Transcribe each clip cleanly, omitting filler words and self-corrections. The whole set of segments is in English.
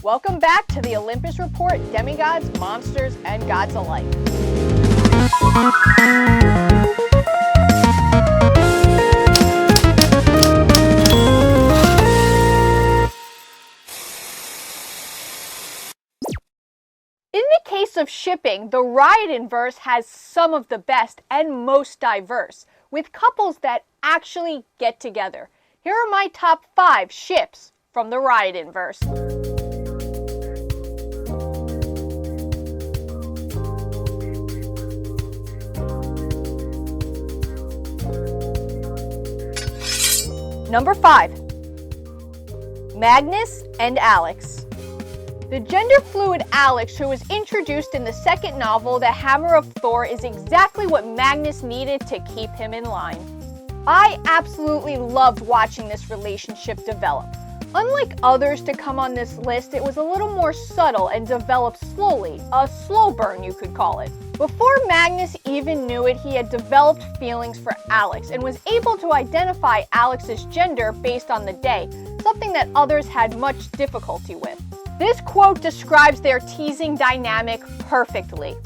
Welcome back to the Olympus Report, Demigods, Monsters, and Gods Alike. In the case of shipping, the Riordanverse has some of the best and most diverse, with couples that actually get together. Here are my top 5 ships from the Riordanverse. Number 5. Magnus and Alex. The gender-fluid Alex, who was introduced in the second novel, The Hammer of Thor, is exactly what Magnus needed to keep him in line. I absolutely loved watching this relationship develop. Unlike others to come on this list, it was a little more subtle and developed slowly, a slow burn you could call it. Before Magnus even knew it, he had developed feelings for Alex and was able to identify Alex's gender based on the day, something that others had much difficulty with. This quote describes their teasing dynamic perfectly.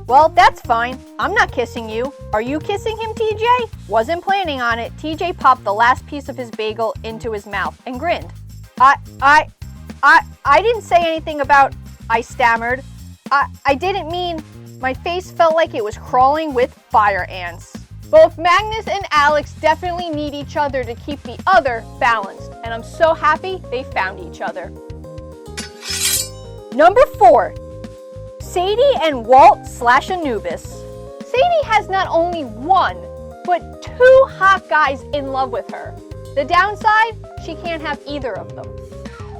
Well, that's fine. I'm not kissing you. Are you kissing him, TJ? Wasn't planning on it. TJ popped the last piece of his bagel into his mouth and grinned. I didn't say anything about, I stammered. I didn't mean, my face felt like it was crawling with fire ants. Both Magnus and Alex definitely need each other to keep the other balanced, and I'm so happy they found each other. Number 4. Sadie and Walt / Anubis. Sadie has not only one, but 2 hot guys in love with her. The downside, she can't have either of them.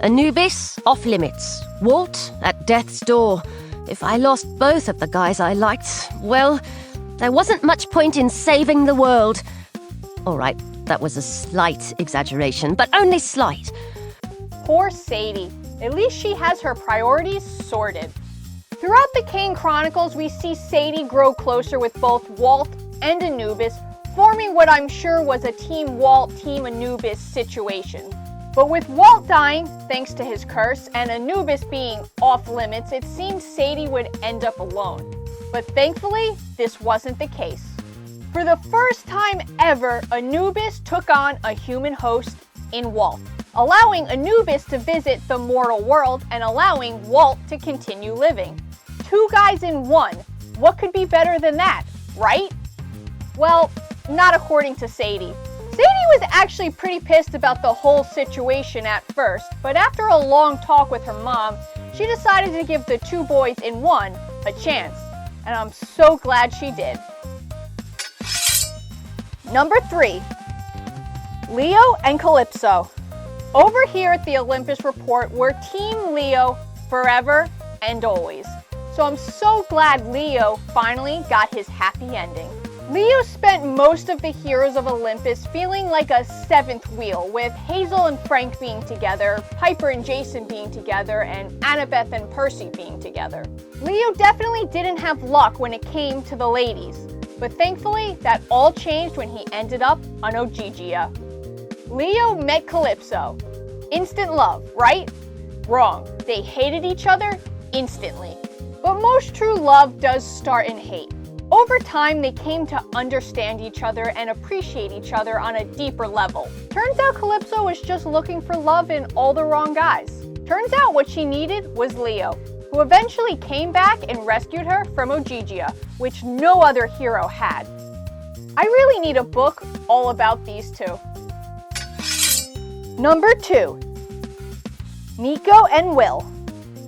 Anubis, off limits. Walt, at death's door. If I lost both of the guys I liked, well, there wasn't much point in saving the world. All right, that was a slight exaggeration, but only slight. Poor Sadie. At least she has her priorities sorted. Throughout the Kane Chronicles, we see Sadie grow closer with both Walt and Anubis, forming what I'm sure was a Team Walt, Team Anubis situation. But with Walt dying, thanks to his curse, and Anubis being off limits, it seemed Sadie would end up alone. But thankfully, this wasn't the case. For the first time ever, Anubis took on a human host in Walt, allowing Anubis to visit the mortal world and allowing Walt to continue living. 2 guys in one. What could be better than that, right? Well, not according to Sadie. Sadie was actually pretty pissed about the whole situation at first, but after a long talk with her mom, she decided to give the 2 boys in one a chance, and I'm so glad she did. Number 3. Leo and Calypso. Over here at the Olympus Report, we're Team Leo forever and always. So I'm so glad Leo finally got his happy ending. Leo spent most of the heroes of Olympus feeling like a 7th wheel, with Hazel and Frank being together, Piper and Jason being together, and Annabeth and Percy being together. Leo definitely didn't have luck when it came to the ladies, but thankfully that all changed when he ended up on Ogygia. Leo met Calypso. Instant love, right? Wrong. They hated each other instantly. But most true love does start in hate. Over time, they came to understand each other and appreciate each other on a deeper level. Turns out Calypso was just looking for love in all the wrong guys. Turns out what she needed was Leo, who eventually came back and rescued her from Ogygia, which no other hero had. I really need a book all about these 2. Number 2. Nico and Will.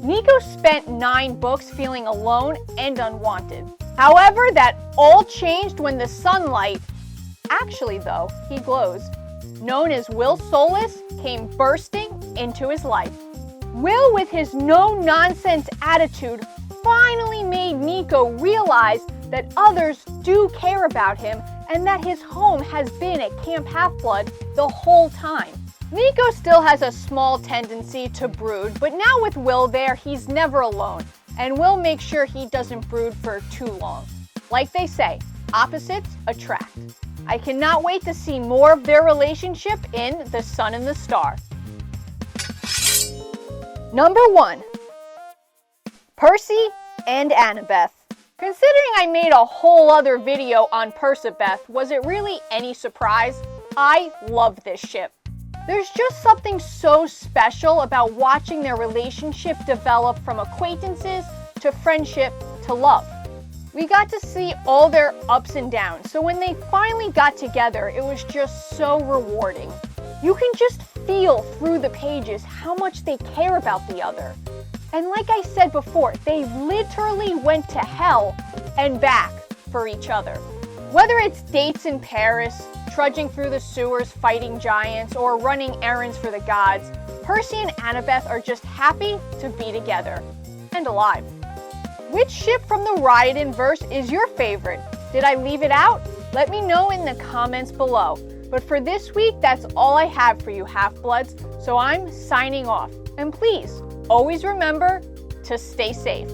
Nico spent 9 books feeling alone and unwanted. However, that all changed when the sunlight, actually though, he glows, known as Will Solus, came bursting into his life. Will, with his no-nonsense attitude, finally made Nico realize that others do care about him and that his home has been at Camp Half-Blood the whole time. Nico still has a small tendency to brood, but now with Will there, he's never alone, and Will makes sure he doesn't brood for too long. Like they say, opposites attract. I cannot wait to see more of their relationship in The Sun and the Star. Number 1. Percy and Annabeth. Considering I made a whole other video on Persebeth, was it really any surprise? I love this ship. There's just something so special about watching their relationship develop from acquaintances to friendship to love. We got to see all their ups and downs, so when they finally got together, it was just so rewarding. You can just feel through the pages how much they care about the other. And like I said before, they literally went to hell and back for each other. Whether it's dates in Paris, trudging through the sewers fighting giants, or running errands for the gods, Percy and Annabeth are just happy to be together and alive. Which ship from the Riordanverse is your favorite? Did I leave it out? Let me know in the comments below. But for this week, that's all I have for you, Half-Bloods, so I'm signing off. And please, always remember to stay safe.